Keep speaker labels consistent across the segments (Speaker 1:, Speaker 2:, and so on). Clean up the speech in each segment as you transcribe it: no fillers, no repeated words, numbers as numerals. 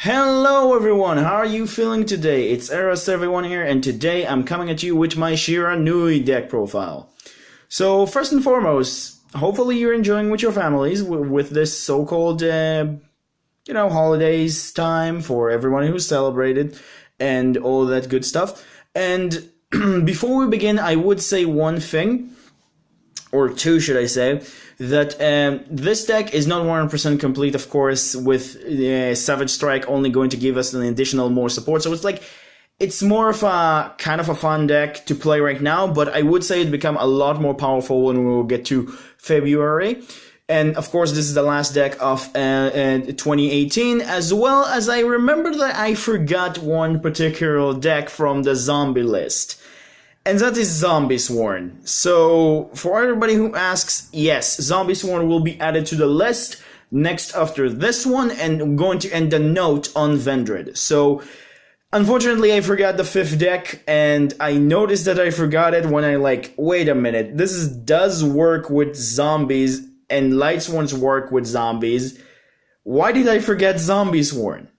Speaker 1: Hello everyone, how are you feeling today? It's Eros everyone here, and today I'm coming at you with my Shiranui deck profile. So first and foremost, hopefully you're enjoying with your families with this so-called, holidays time for everyone who celebrated and all that good stuff. And before we begin, I would say one thing, or two should I say, that this deck is not 100% complete, of course, with Savage Strike only going to give us an additional more support. So it's more of a kind of a fun deck to play right now, but I would say it become a lot more powerful when we will get to February. And of course, this is the last deck of 2018, as well as I remember that I forgot one particular deck from the zombie list. And that is Zombie Sworn. So, for everybody who asks, yes, Zombie Sworn will be added to the list next after this one, and I'm going to end the note on Vendred. So, unfortunately, I forgot the fifth deck, and I noticed that I forgot it when I wait a minute, does work with zombies, and Light Sworns work with zombies. Why did I forget Zombie Sworn?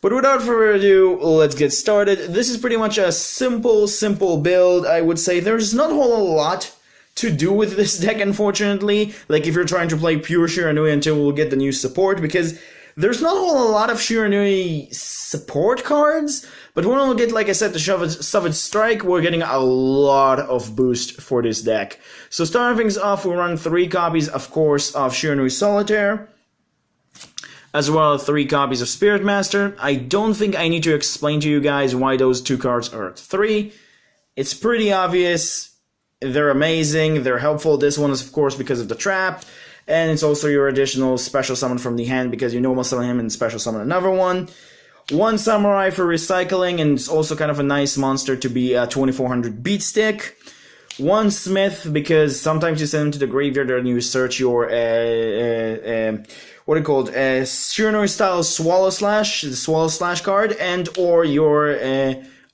Speaker 1: But without further ado, let's get started. This is pretty much a simple build, I would say. There's not a whole lot to do with this deck, unfortunately. Like, if you're trying to play pure Shiranui until we'll get the new support, because there's not a whole lot of Shiranui support cards, but when we'll get, like I said, the Savage Strike, we're getting a lot of boost for this deck. So starting things off, we'll run 3 copies, of course, of Shiranui Solitaire, as well as 3 copies of Spirit Master. I don't think I need to explain to you guys why those 2 cards are at 3. It's pretty obvious. They're amazing. They're helpful. This one is, of course, because of the trap. And it's also your additional special summon from the hand, because you normal summon him and special summon another one. 1 Samurai for recycling, and it's also kind of a nice monster to be a 2400 beat stick. 1 Smith, because sometimes you send him to the graveyard and you search your Shiranui style Swallow Slash, the Swallow Slash card, and or your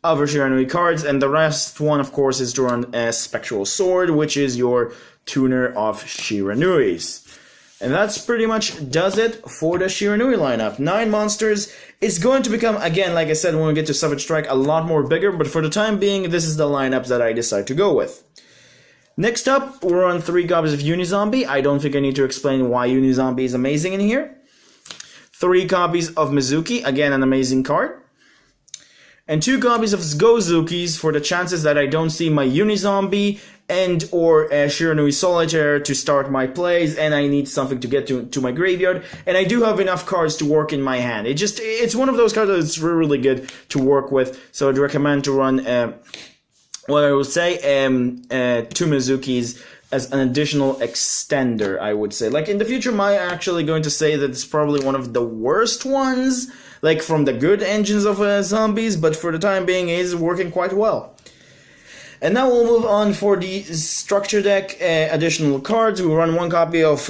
Speaker 1: other Shiranui cards, and the rest one, of course, is to run a Spectral Sword, which is your tuner of Shiranuis. And that's pretty much does it for the Shiranui lineup. 9 monsters. It's going to become, again, like I said, when we get to Savage Strike, a lot more bigger, but for the time being, this is the lineup that I decide to go with. Next up, we're on 3 copies of Unizombie. I don't think I need to explain why Unizombie is amazing in here. 3 copies of Mizuki, again an amazing card. And 2 copies of Gozukis for the chances that I don't see my Unizombie and or Shiranui Solitaire to start my plays, and I need something to get to my graveyard. And I do have enough cards to work in my hand. It's one of those cards that's really good to work with, so I'd recommend to run what I would say, 2 Mizukis as an additional extender, I would say. Like, in the future, I'm actually going to say that it's probably one of the worst ones, like, from the good engines of zombies, but for the time being, it is working quite well. And now we'll move on for the structure deck additional cards. We'll run 1 copy of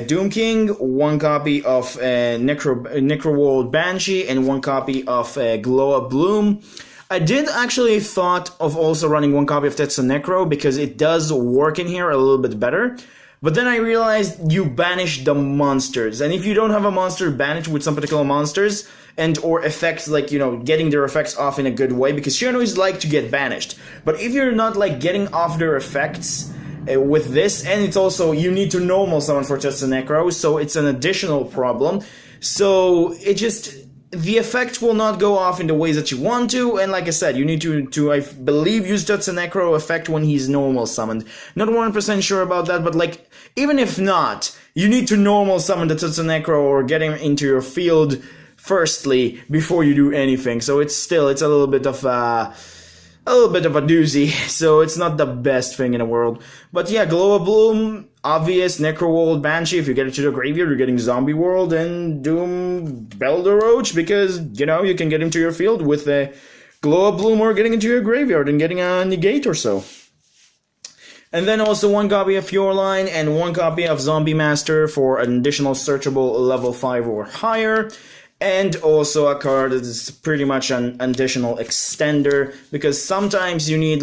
Speaker 1: Doom King, 1 copy of Necroworld Banshee, and 1 copy of Glow Up Bloom. I did actually thought of also running 1 copy of Tetsu Necro, because it does work in here a little bit better. But then I realized you banish the monsters, and if you don't have a monster banished with some particular monsters, and or effects, like, getting their effects off in a good way, because Shiranuis like to get banished. But if you're not, getting off their effects with this, and it's also, you need to normal summon for Tetsu Necro, so it's an additional problem. So, the effect will not go off in the ways that you want to, and like I said, you need to I believe, use Tetsu Necro effect when he's normal summoned. Not 100% sure about that, but even if not, you need to normal summon the Tetsu Necro or get him into your field firstly before you do anything. So it's a little bit of a doozy, so it's not the best thing in the world. But yeah, Glow Up Bloom, obvious, Necroworld Banshee, if you get it to the graveyard, you're getting Zombie World, and Doom Belder Roach, because, you can get him to your field with a Glow Up Bloom or getting into your graveyard and getting a negate or so. And then also 1 copy of Fjordline and 1 copy of Zombie Master for an additional searchable level 5 or higher. And also a card that is pretty much an additional extender, because sometimes you need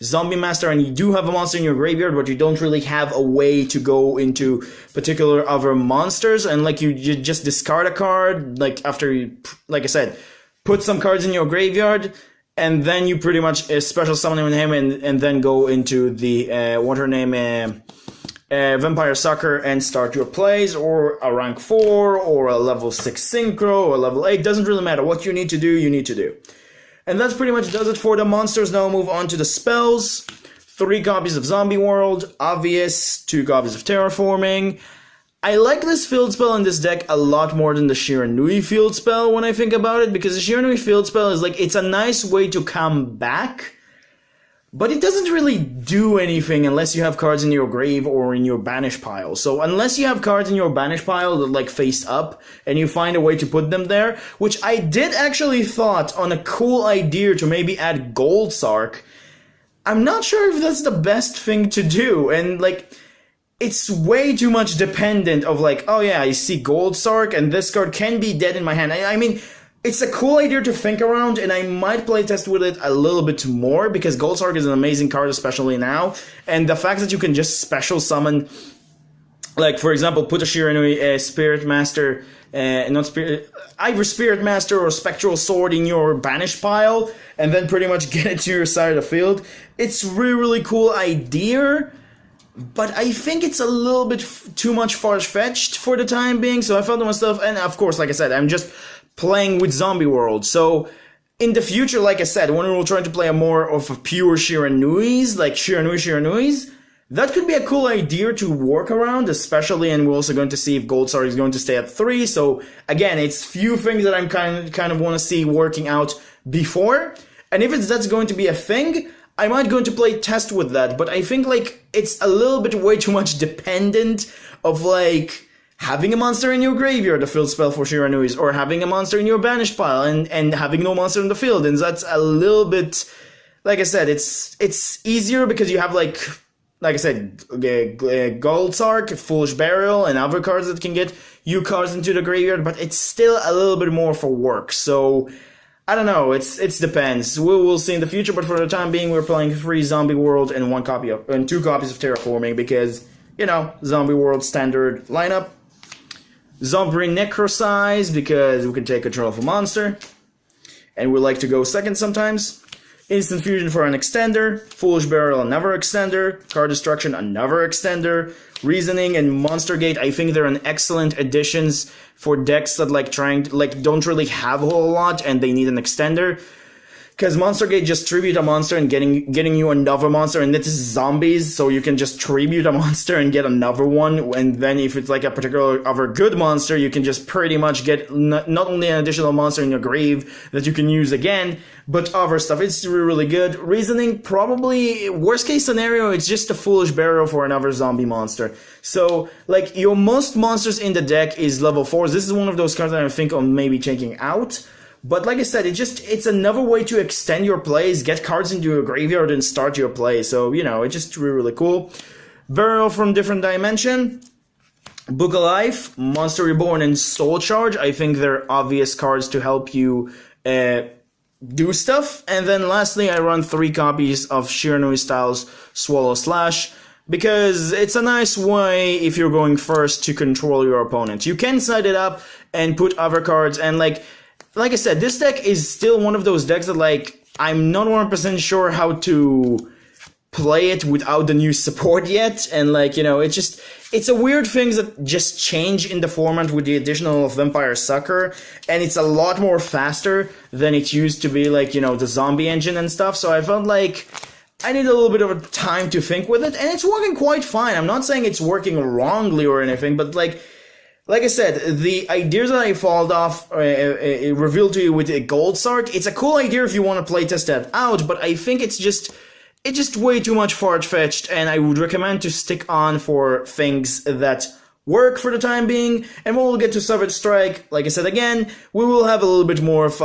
Speaker 1: Zombie Master and you do have a monster in your graveyard, but you don't really have a way to go into particular other monsters, and like you just discard a card, like after you, like I said, put some cards in your graveyard, and then you pretty much special summon him and then go into the, what her name, Vampire Sucker and start your plays, or a rank 4, or a level 6 Synchro, or a level 8, doesn't really matter. What you need to do, you need to do. And that pretty much does it for the monsters. Now move on to the spells. 3 copies of Zombie World, obvious, 2 copies of Terraforming. I like this field spell in this deck a lot more than the Shiranui field spell when I think about it, because the Shiranui field spell is like, it's a nice way to come back, but it doesn't really do anything unless you have cards in your grave or in your banish pile. So unless you have cards in your banish pile that like face up and you find a way to put them there, which I did actually thought on a cool idea to maybe add Gold Sark, I'm not sure if that's the best thing to do. And like, it's way too much dependent of like, oh yeah, I see Gold Sark and this card can be dead in my hand. I mean, it's a cool idea to think around, and I might play test with it a little bit more, because Gold Sark is an amazing card, especially now. And the fact that you can just special summon, like, for example, put a Shiranui Spirit Master, either Spirit Master or Spectral Sword in your banish pile, and then pretty much get it to your side of the field. It's really, really cool idea, but I think it's a little bit too much far-fetched for the time being, so I thought to myself, and of course, like I said, I'm just playing with Zombie World. So in the future, like I said, when we're trying to play a more of a pure Shiranuis, like Shiranuis, that could be a cool idea to work around, especially, and we're also going to see if Gold Star is going to stay at 3. So again, it's few things that I'm kind of want to see working out before. And if that's going to be a thing, I might go into play test with that. But I think like it's a little bit way too much dependent of like having a monster in your graveyard, the field spell for Shiranuis, or having a monster in your banished pile and having no monster in the field. And that's a little bit, like I said, it's easier because you have like I said, Gold Sark, Foolish Burial, and other cards that can get you cards into the graveyard, but it's still a little bit more for work. So I don't know, it depends. We'll see in the future, but for the time being, we're playing 3 Zombie World and 2 copies of Terraforming, because, you know, Zombie World standard lineup. Zombie Necrosize, because we can take control of a monster, and we like to go second sometimes. Instant Fusion for an extender. Foolish Burial, another extender. Card Destruction, another extender. Reasoning and Monster Gate, I think they're an excellent additions for decks that don't really have a whole lot and they need an extender. Because Monster Gate just tribute a monster and getting you another monster, and this is zombies, so you can just tribute a monster and get another one, and then if it's like a particular other good monster, you can just pretty much get not only an additional monster in your grave that you can use again, but other stuff. It's really, really good. Reasoning, probably, worst case scenario, it's just a Foolish Burial for another zombie monster. So, like, your most monsters in the deck is level 4s. This is one of those cards that I think of maybe checking out. But like I said, it's another way to extend your plays, get cards into your graveyard, and start your play. So, you know, it's just really, really cool. Burial from Different Dimension. Book of Life, Monster Reborn, and Soul Charge. I think they're obvious cards to help you do stuff. And then lastly, I run 3 copies of Shiranui Styles Swallow Slash, because it's a nice way, if you're going first, to control your opponent. You can set it up and put other cards, and like I said, this deck is still one of those decks that, like, I'm not 100% sure how to play it without the new support yet, and, like, you know, it's a weird thing that just change in the format with the additional Vampire Sucker, and it's a lot more faster than it used to be, like, you know, the zombie engine and stuff, so I felt like I need a little bit of a time to think with it, and it's working quite fine. I'm not saying it's working wrongly or anything, but, like I said, the ideas that I followed off, revealed to you with a Gold Sark, it's a cool idea if you want to playtest that out, but I think it's just way too much far-fetched, and I would recommend to stick on for things that work for the time being, and when we'll get to Savage Strike, like I said again, we will have a little bit more of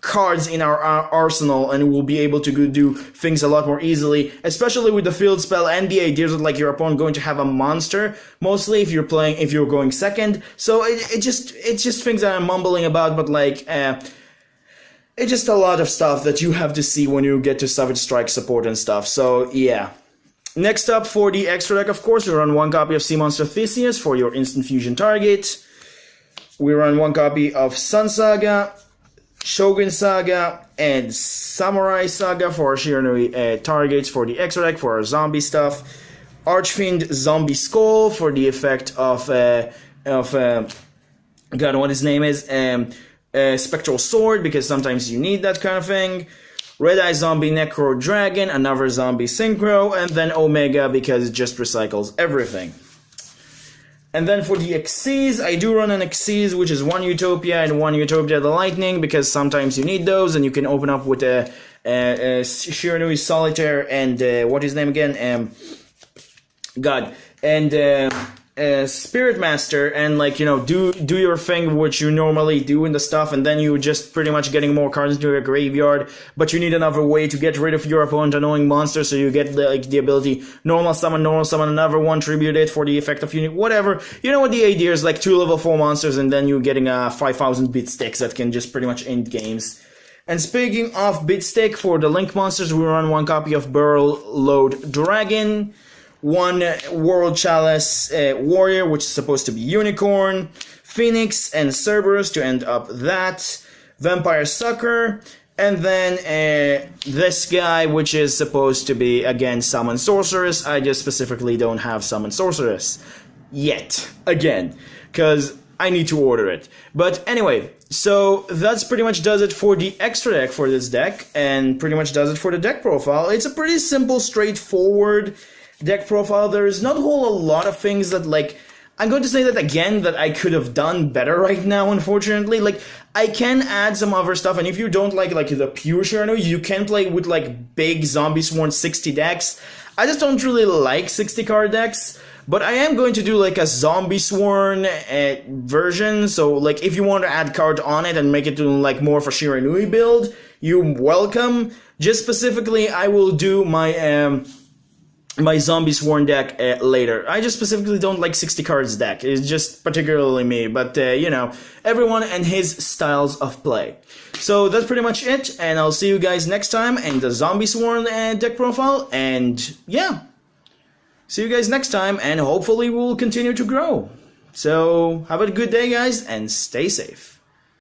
Speaker 1: cards in our arsenal, and we'll be able to do things a lot more easily, especially with the field spell and the ideas of, like, your opponent going to have a monster, mostly if you're going second. So it's just things that I'm mumbling about, but, like, it's just a lot of stuff that you have to see when you get to Savage Strike support and stuff. So yeah. Next up for the extra deck, of course, we run one copy of Sea Monster Theseus for your instant fusion target. We run one copy of Sun Saga, Shogun Saga, and Samurai Saga for our Shiranui targets for the extra deck for our zombie stuff. Archfiend Zombie Skull for the effect of God, what his name is, Spectral Sword, because sometimes you need that kind of thing. Red Eye Zombie Necro Dragon, another Zombie Synchro, and then Omega because it just recycles everything. And then for the Xyz, I do run an Xyz, which is one Utopia and one Utopia the Lightning, because sometimes you need those, and you can open up with a Shiranui Solitaire and what is his name again? Spirit Master, and like, you know, do your thing which you normally do in the stuff, and then you just pretty much getting more cards into your graveyard, but you need another way to get rid of your opponent annoying monster, so you get the ability normal summon, another one, tribute it for the effect of unit, whatever. You know what the idea is, like 2 level 4 monsters, and then you're getting 5,000 bit sticks that can just pretty much end games. And speaking of bit stick, for the Link monsters, we run one copy of Burl Load Dragon, one World Chalice Warrior, which is supposed to be Unicorn, Phoenix and Cerberus to end up that, Vampire Sucker, and then this guy, which is supposed to be, again, Summon Sorceress. I just specifically don't have Summon Sorceress yet, again, because I need to order it. But anyway, so that's pretty much does it for the extra deck for this deck, and pretty much does it for the deck profile. It's a pretty simple, straightforward deck profile. There is not a whole lot of things that, like, I'm going to say that again, that I could have done better right now, unfortunately. Like, I can add some other stuff, and if you don't like the pure Shiranui, you can play with, like, big Zombie Sworn 60 decks. I just don't really like 60 card decks, but I am going to do, like, a Zombie Sworn version, so, like, if you want to add card on it and make it to, like, more of a Shiranui build, you're welcome. Just specifically, I will do my, my Zombie Sworn deck later. I just specifically don't like 60 cards deck. It's just particularly me, but you know, everyone and his styles of play. So that's pretty much it, and I'll see you guys next time in the Zombie Sworn deck profile, and yeah. See you guys next time, and hopefully we'll continue to grow. So have a good day, guys, and stay safe.